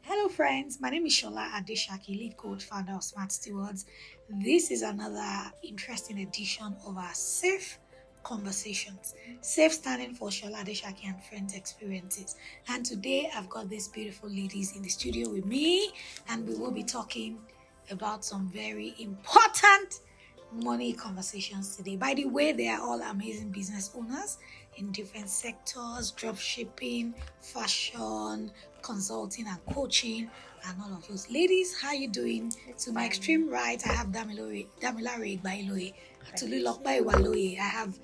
Hello, friends. My name is Sola Adesakin, lead coach, founder of Smart Stewards. This is another interesting edition of our Safe Conversations. Safe standing for Sola Adesakin and Friends Experiences. And today I've got these beautiful ladies in the studio with me, and we will be talking about some very important money conversations today. By the way, they are all amazing business owners in different sectors: drop shipping, fashion, consulting and coaching, and all of those. Ladies, how you doing? To my extreme right, I have Damilare Igbayiloye. Tolu Iwaloye. I have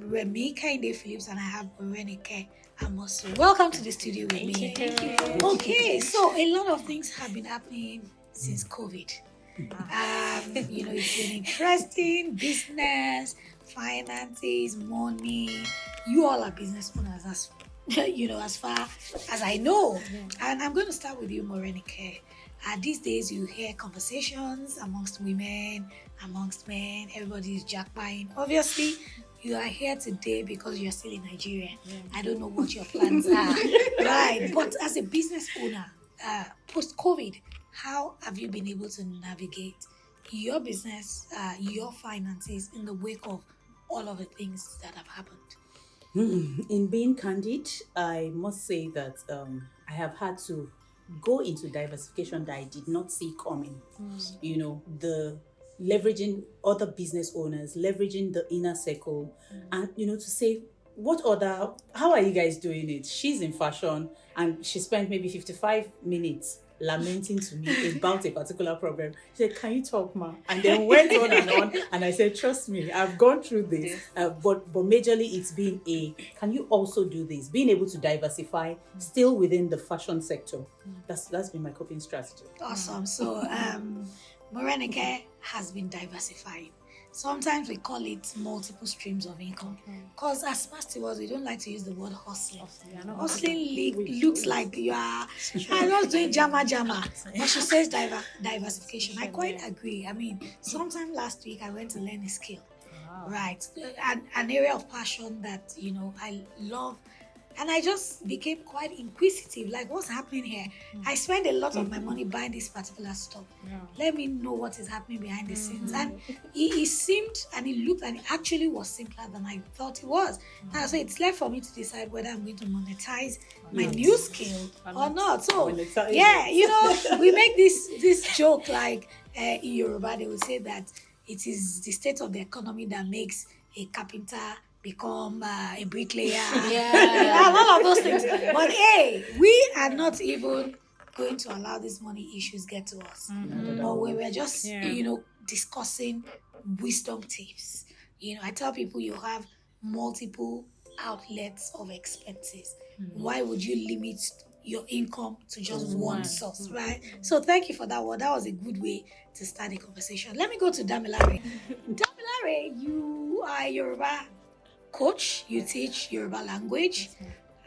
Remi Kehinde-Phillips, and I have Morenike Amosu. Welcome to the studio with me. Thank you. Okay, so a lot of things have been happening since COVID. It's been interesting: business, finances, money. You all are business owners, as as far as I know. And I'm going to start with you, Morenike. These days, you hear conversations amongst women, amongst men. Everybody is jackpying. Obviously, you are here today because you're still in Nigeria. I don't know what your plans are, right? But as a business owner, post-COVID, how have you been able to navigate your business, your finances in the wake of all of the things that have happened? In being candid, I must say that I have had to go into diversification that I did not see coming. The leveraging other business owners, leveraging the inner circle, and to say, how are you guys doing it? She's in fashion and she spent maybe 55 minutes lamenting to me about a particular problem. She said, "Can you talk, ma?" And then went on. And I said, "Trust me, I've gone through this." But majorly it's been can you also do this? Being able to diversify still within the fashion sector. That's been my coping strategy. Awesome. So Morenike has been diversifying. Sometimes we call it multiple streams of income. Because as Smart Stewards, we don't like to use the word hustling. Hustling looks like you are not doing jama. But she says diversification. I quite agree. I mean, sometime last week I went to learn a skill. Right. An area of passion that, I love. And I just became quite inquisitive. Like, what's happening here? I spend a lot of my money buying this particular stuff. Let me know what is happening behind the scenes. And it seemed and it looked and it actually was simpler than I thought it was. Now, so it's left for me to decide whether I'm going to monetize my new skill or not. So, we make this joke like in Yoruba, they would say that it is the state of the economy that makes a carpenter become a bricklayer, and all of those things. But hey, we are not even going to allow these money issues get to us. But we're just, discussing wisdom tips. I tell people you have multiple outlets of expenses. Why would you limit your income to just one source, right? So thank you for that one. That was a good way to start the conversation. Let me go to Damilare. Damilare, you are Yoruba coach, you teach Yoruba language.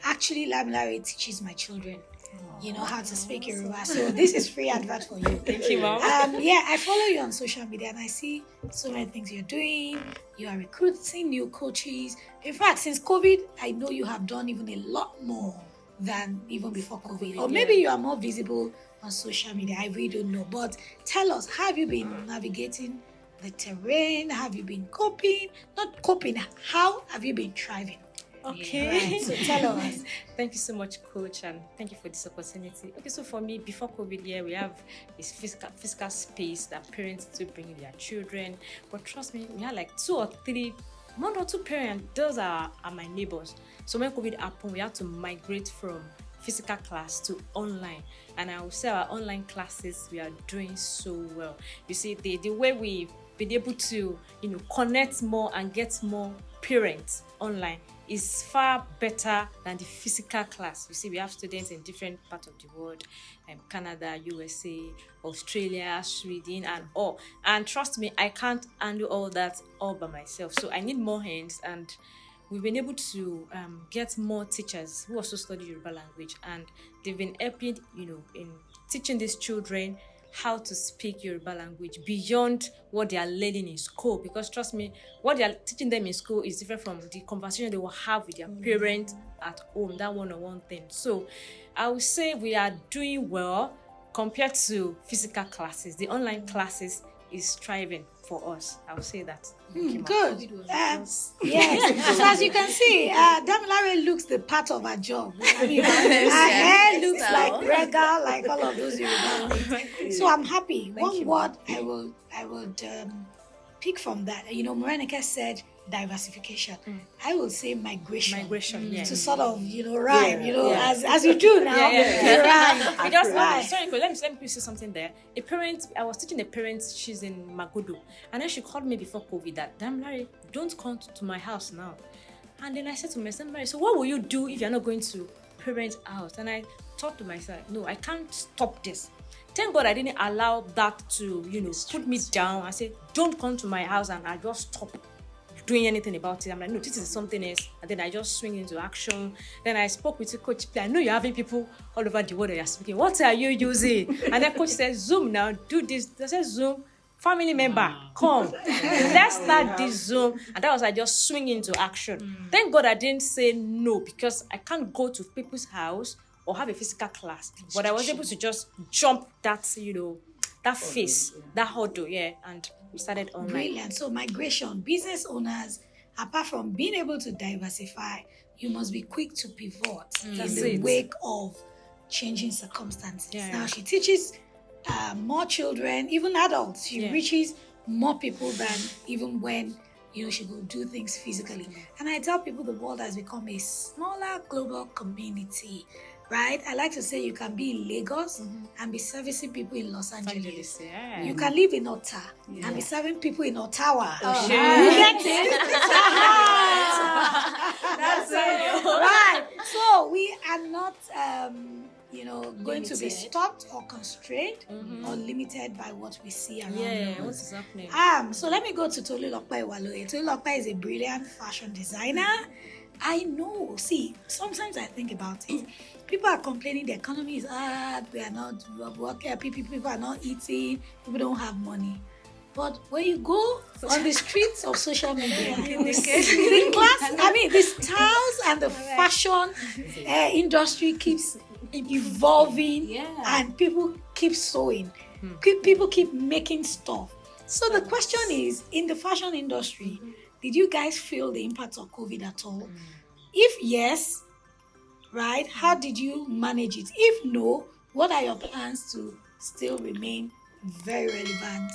Actually, Damilare teaches my children, how to speak Yoruba. So this is free advert for you. Thank you, Mom. I follow you on social media and I see so many things you're doing. You are recruiting new coaches. In fact, since COVID, I know you have done even a lot more than even before COVID. Or maybe you are more visible on social media. I really don't know. But tell us, how have you been navigating the terrain? Have you been coping? Not coping. How have you been thriving? Okay. Right. So tell us. Thank you so much, Coach, and thank you for this opportunity. Okay, so for me, before COVID, we have this physical space that parents to bring their children. But trust me, we had like one or two parents. Those are my neighbors. So when COVID happened, we had to migrate from physical class to online, and I will say our online classes, we are doing so well. You see, the way we've been able to connect more and get more parents online is far better than the physical class. You see, we have students in different parts of the world, Canada, USA, Australia, Sweden, and all. And trust me, I can't handle all that all by myself. So I need more hands, and we've been able to get more teachers who also study Yoruba language, and they've been helping, in teaching these children how to speak Yoruba language beyond what they are learning in school. Because trust me, what they are teaching them in school is different from the conversation they will have with their parents at home, that one-on-one thing. So I would say we are doing well compared to physical classes. The online classes is striving for us. I would say that. Good. Yes. So as you can see, Damilare looks the part of her job. I mean, her hair looks like Rega, like all of those Yoruba things. So I'm happy. One word I would pick from that. You know, Morenike said diversification. I will say migration, to sort of rhyme. As you do now. You rhyme. Because sorry, let me say something there. A parent, I was teaching a parent. She's in Magodo, and then she called me before COVID that, Damilare, don't come to my house now. And then I said to myself, so what will you do if you're not going to parents' house? And I thought to myself, no, I can't stop this. Thank God I didn't allow that to put me down. I said, don't come to my house, and I just stopped doing anything about it. I'm like, no, this is something else. And then I just swing into action. Then I spoke with the coach. I know you're having people all over the world that you're speaking. What are you using? And then coach said, Zoom now, do this. I said, Zoom, family member, come. Let's start this Zoom. And that was I just swing into action. Thank God I didn't say no, because I can't go to people's house or have a physical class. But I was able to just jump that, that phase, that hurdle, and we started online. Brilliant. So migration, business owners, apart from being able to diversify, you must be quick to pivot in the wake of changing circumstances. Now she teaches more children, even adults. She reaches more people than even when she will do things physically. And I tell people the world has become a smaller global community. Right? I like to say you can be in Lagos and be servicing people in Los Angeles. You can live in Otta and be serving people in Ottawa. You get it? That's it. Right. So we are not, going to be stopped or constrained or limited by what we see around us. What is happening? So let me go to Tolu Iwaloye. Tolu Iwaloye is a brilliant fashion designer. I know. See, sometimes I think about it. People are complaining the economy is hard, we are not working, people are not eating, people don't have money. But when you go on the streets of social media, the styles and the fashion industry keeps evolving and people keep sewing. People keep making stuff. So the question is, in the fashion industry, did you guys feel the impact of COVID at all? If yes, right, how did you manage it? If no, what are your plans to still remain very relevant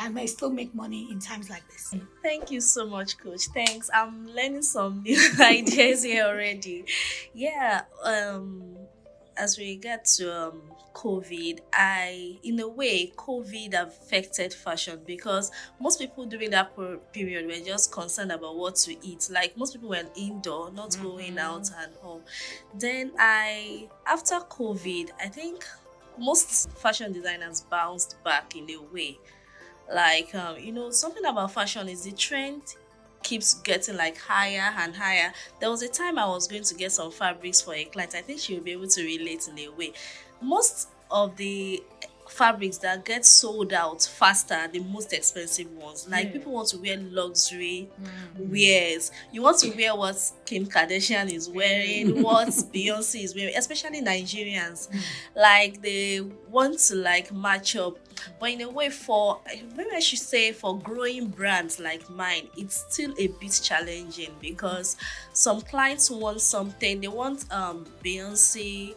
and may still make money in times like this? Thank you so much, Coach. Thanks. I'm learning some new ideas here already. As we get to COVID, in a way, COVID affected fashion because most people during that period were just concerned about what to eat. Like most people were indoor, not going out and all. Then after COVID, I think most fashion designers bounced back in a way. Like, something about fashion is the trend keeps getting like higher and higher. There was a time I was going to get some fabrics for a client. I think she will be able to relate in a way. Most of the fabrics that get sold out faster are the most expensive ones. Like people want to wear luxury wears. You want to wear what Kim Kardashian is wearing, what Beyonce is wearing, especially Nigerians. Like they want to like match up. But in a way, maybe I should say for growing brands like mine, it's still a bit challenging because some clients want something. They want Beyonce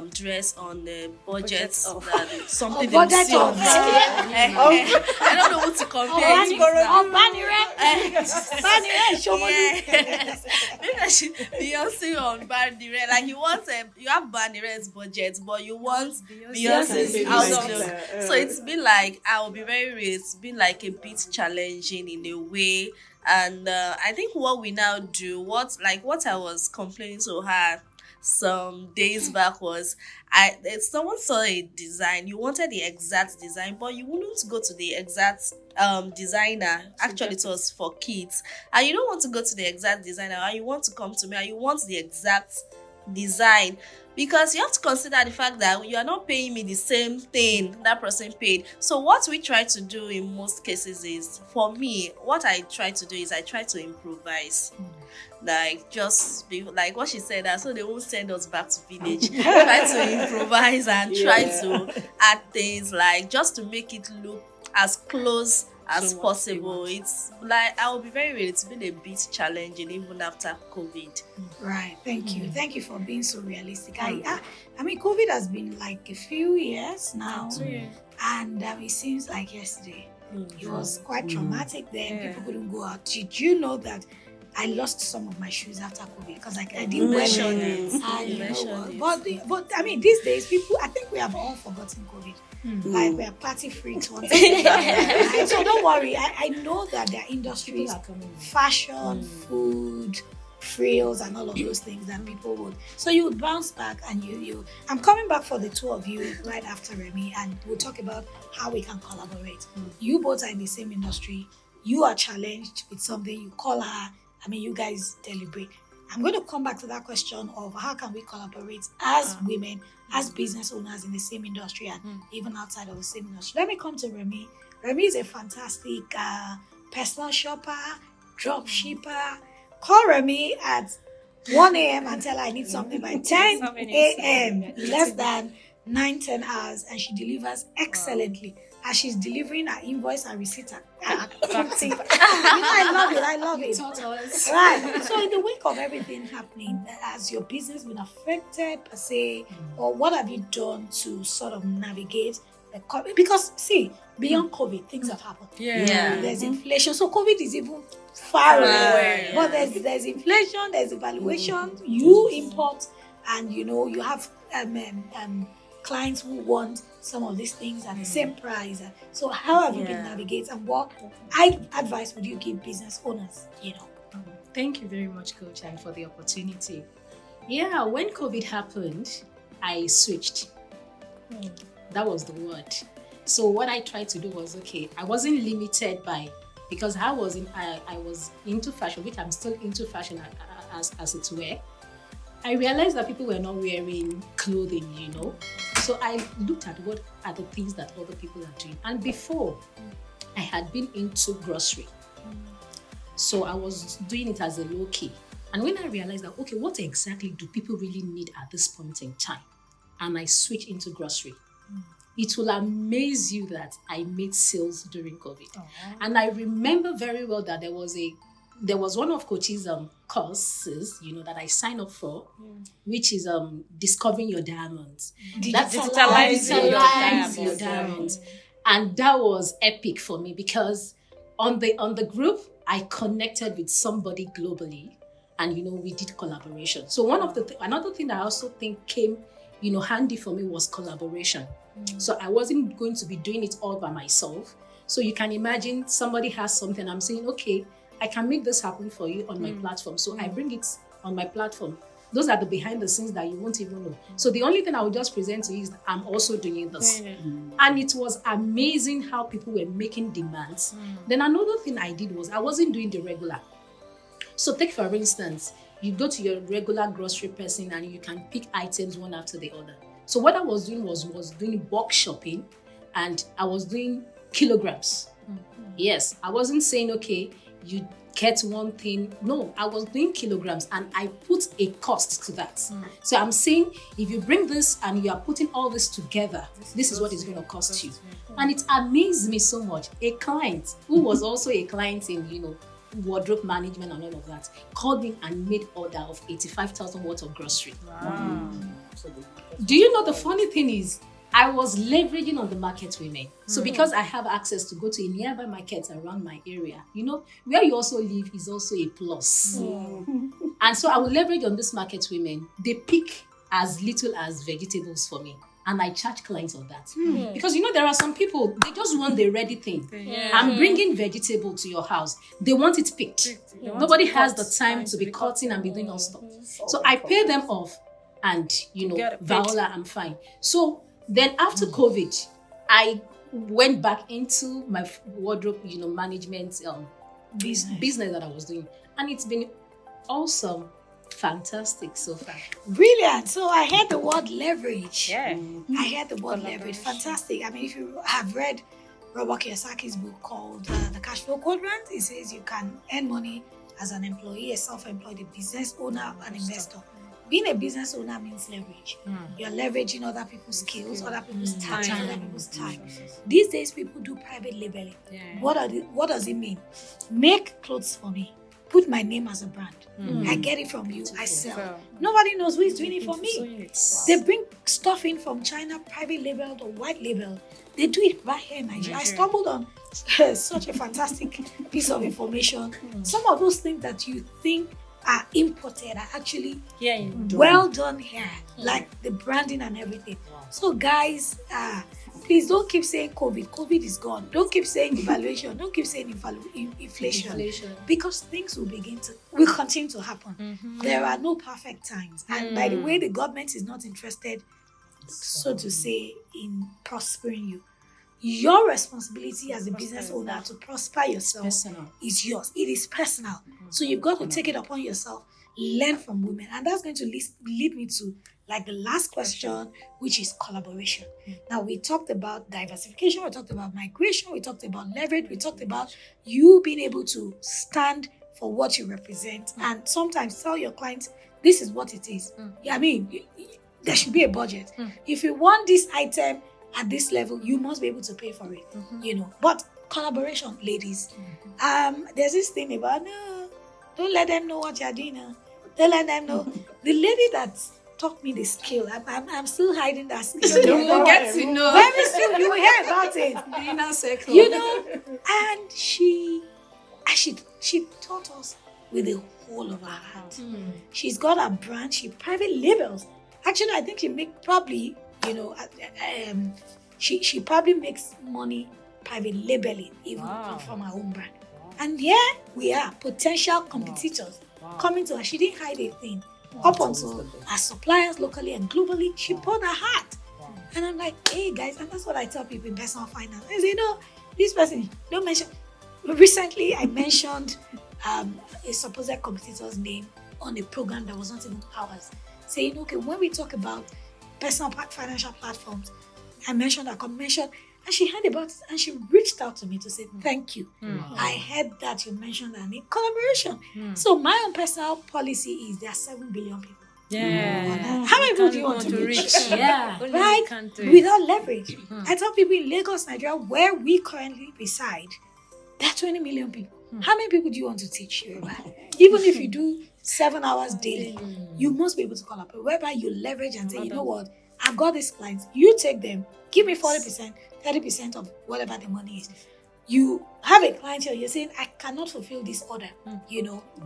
dress on the budget that something they see on I don't know what to compare maybe I should Beyonce on Banire. Like you have Banire's budget, but you want Beyonce's outlook. So it's been like, I will be very real, it's been like a bit challenging in a way. And I think what we now do, what I was complaining to her some days back was, someone saw a design, you wanted the exact design, but you wouldn't go to the exact designer. Actually, it was for kids, and you don't want to go to the exact designer, and you want to come to me and you want the exact design, because you have to consider the fact that you are not paying me the same thing that person paid. So what we try to do in most cases is, for me, what I try to do is I try to improvise. Like, just be like what she said, that so they won't send us back to village. Try to improvise and try to add things, like, just to make it look as close as possible. It's like, I will be very real, it's been a bit challenging even after COVID. Right. Thank you. Thank you for being so realistic. I mean, COVID has been like a few years now, and it seems like yesterday. It was quite traumatic then. People couldn't go out. Did you know that I lost some of my shoes after COVID because I didn't wear them? But I mean, these days, people, I think we have all forgotten COVID. Like, we are party freaks once again. So don't worry. I know that there are industries, fashion, food, frills, and all of those things that people would. So you would bounce back, and you. I'm coming back for the two of you right after Remi, and we'll talk about how we can collaborate. You both are in the same industry. You are challenged with something. You call her. I mean, you guys deliberate. I'm going to come back to that question of how can we collaborate as women, as business owners in the same industry, and even outside of the same industry. Let me come to Remi. Remi is a fantastic personal shopper, drop shipper. Call Remi at 1 a.m. and tell her I need something by 10 a.m. Less than 9-10 hours, and she delivers excellently. As she's delivering her invoice and receipt, I love it. Right. So in the wake of everything happening, has your business been affected per se, or what have you done to sort of navigate the COVID? Because see, beyond COVID, things have happened. There's inflation, so COVID is even far away. But there's inflation, there's evaluation. You import, and you have clients who want some of these things at the same price. So how have you been navigating, and what advice would you give business owners? Thank you very much, Coach, and for the opportunity. Yeah, when COVID happened, I switched. That was the word. So what I tried to do was, I wasn't limited by, because I was into fashion, which I'm still into fashion as it were. I realized that people were not wearing clothing, So I looked at what are the things that other people are doing. And before, I had been into grocery. So I was doing it as a low key. And when I realized that, what exactly do people really need at this point in time? And I switched into grocery. It will amaze you that I made sales during COVID. And I remember very well that there was one of Coach's courses, that I signed up for, which is discovering your diamonds. Digitalize your diamonds. And that was epic for me, because on the group, I connected with somebody globally, and we did collaboration. So another thing that I also think came handy for me was collaboration. So I wasn't going to be doing it all by myself. So you can imagine somebody has something, I'm saying, I can make this happen for you on my platform. So I bring it on my platform. Those are the behind the scenes that you won't even know. So the only thing I will just present to you is that I'm also doing this. And it was amazing how people were making demands. Then another thing I did was I wasn't doing the regular. So take, for instance, you go to your regular grocery person and you can pick items one after the other. So what I was doing was doing bulk shopping, and I was doing kilograms. Yes, I wasn't saying, you get one thing. No, I was doing kilograms, and I put a cost to that. So I'm saying, if you bring this and you are putting all this together, this is what it's going to cost you. And it amazed me so much. A client who was also a client in, wardrobe management and all of that, called me and made order of 85,000 worth of grocery. Wow. Do you know the funny thing is, I was leveraging on the market women. So because I have access to go to a nearby market around my area, where you also live is also a plus. And so I will leverage on this market women. They pick as little as vegetables for me, and I charge clients on that. Because there are some people, they just want the ready thing. I'm bringing vegetable to your house. They want it picked. Nobody has the time to be cutting and be doing all stuff. So I pay them off, and Viola, I'm fine. So then after COVID, I went back into my wardrobe, management business that I was doing. And it's been awesome Fantastic so far. Brilliant. So I heard the word leverage. Yeah. I heard the word leverage. Fantastic. I mean, if you have read Remi Kehinde's book called The Cash Flow Quadrant, it says you can earn money as an employee, a self-employed, a business owner, an investor. Being a business owner means leverage. You're leveraging other people's skills, other people's talent, other people's time. These days, people do private labeling. Yeah. What does it mean? Make clothes for me. Put my name as a brand. I get it from you. I sell. Nobody knows who is doing it for me. They bring stuff in from China, private labeled or white labeled. They do it right here in Nigeria. I stumbled on such a fantastic piece of information. Some of those things that you think are imported are actually well done here, like the branding and everything. So guys, please don't keep saying COVID is gone. Don't keep saying evaluation. Don't keep saying inflation, because things will continue to happen. There are no perfect times, and by the way, the government is not interested, so to say, in prospering you. Your responsibility as a business owner to prosper yourself is yours. It is personal. So you've got to take it upon yourself, learn from women. And that's going to lead me to like the last question, which is collaboration. Now, we talked about diversification, we talked about migration, we talked about leverage, we talked about you being able to stand for what you represent and sometimes tell your clients, this is what it is. I mean, there should be a budget. If you want this item at this level, you must be able to pay for it, But collaboration, ladies, there's this thing about, no, don't let them know what you're doing. Don't let them know. The lady that taught me the skill, I'm still hiding that skill. You will get to know. Very soon you will hear about it. The inner circle. And she taught us with the whole of her heart. She's got a brand. She private labels. Actually, I think she probably makes money private labeling even from her own brand. And here we are, potential competitors coming to her. She didn't hide a thing. Up until her suppliers locally and globally, she poured her heart. And I'm like, hey guys, and that's what I tell people in personal finance. I say, this person, don't mention. Recently, I mentioned a supposed competitor's name on a program that was not even ours. Saying, okay, when we talk about personal financial platforms, I mentioned her convention, and she heard about it, and she reached out to me to say thank you. I heard that you mentioned her name, collaboration. So my own personal policy is there are 7 billion people. How many people do you want to reach? Right? Without leverage. I tell people in Lagos, Nigeria, where we currently reside, there are 20 million people. How many people do you want to teach? Even if you do 7 hours daily, you must be able to collaborate, whereby you leverage and say, you know what, I've got these clients, you take them, give me 40%, 30% of whatever the money is. You have a client here, you're saying, I cannot fulfill this order,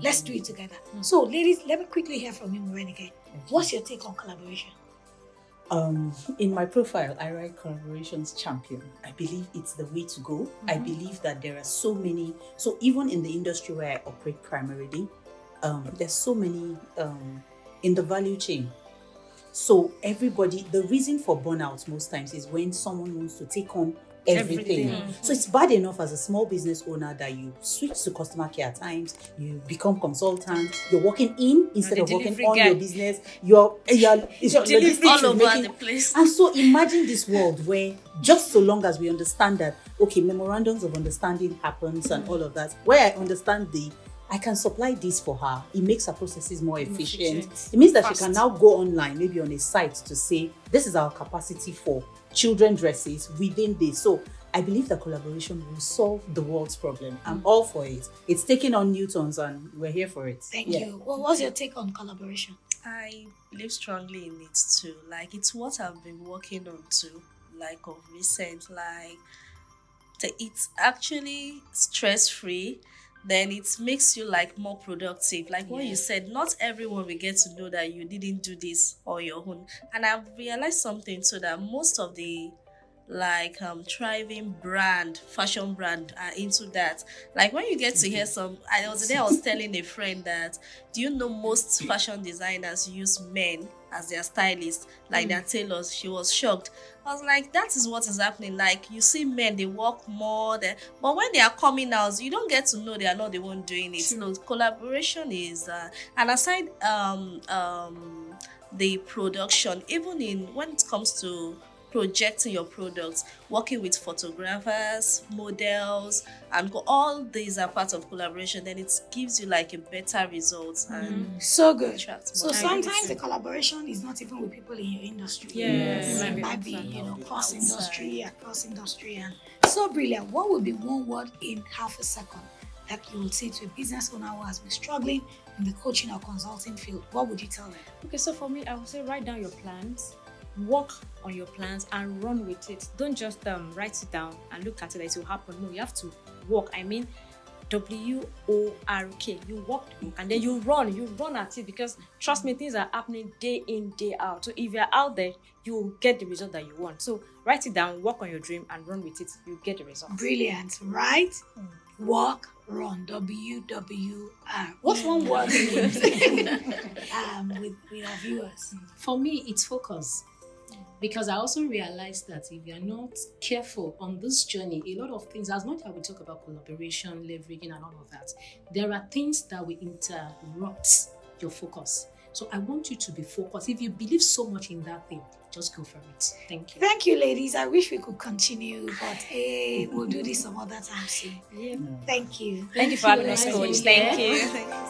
let's do it together. So ladies, let me quickly hear from you, Morenike. What's your take on collaboration? In my profile, I write collaborations champion. I believe it's the way to go. I believe that there are so many, so even in the industry where I operate primarily, there's so many in the value chain. So everybody, the reason for burnout most times is when someone wants to take on everything. So it's bad enough as a small business owner that you switch to customer care at times, you become consultant, you're working in instead of working on your business, you're delivery all over the place. And so imagine this world where just so long as we understand that, okay, memorandums of understanding happens and all of that, where I understand I can supply this for her. It makes her processes more efficient. It means that she can now go online, maybe on a site, to say, this is our capacity for children dresses within this. So I believe that collaboration will solve the world's problem. I'm all for it. It's taking on Newtons and we're here for it. Thank you. Well, what's your take on collaboration? I believe strongly in it too. Like, it's what I've been working on too, like of recent. Like, it's actually stress-free. Then it makes you like more productive. Like what you said, not everyone will get to know that you didn't do this on your own. And I've realized something too, that most of the thriving fashion brand are into that. Like when you get to hear I was telling a friend that, do you know most fashion designers use men as their stylist, like their tailors. She was shocked. I was like, that is what is happening. Like, you see men, they work more, but when they are coming out, you don't get to know they are not the one doing it. No, collaboration is, and aside the production, even in when it comes to projecting your products, working with photographers, models, and all these are parts of collaboration, then it gives you like a better result and so good. attract So more. sometimes the collaboration is not even with people in your industry. Yes. It might be, cross industry, across industry, and so brilliant. What would be one word in half a second that you would say to a business owner who has been struggling in the coaching or consulting field? What would you tell them? Okay, so for me, I would say write down your plans, work on your plans, and run with it. Don't just write it down and look at it as it will happen. No, you have to work. I mean, WORK. You work and then you run at it, because trust me, things are happening day in, day out. So if you're out there, you will get the result that you want. So write it down, work on your dream, and run with it. You'll get the result. Brilliant, right? Walk, run, WWR. What's one word with our viewers? For me, it's focus. Because I also realized that if you're not careful on this journey, a lot of things, as much as we talk about collaboration, leveraging, and all of that, there are things that will interrupt your focus. So I want you to be focused. If you believe so much in that thing, just go for it. Thank you. Thank you, ladies. I wish we could continue, but we'll do this some other time soon. Yeah. Thank you. Thank you for having us, Thank coach. you. Thank you.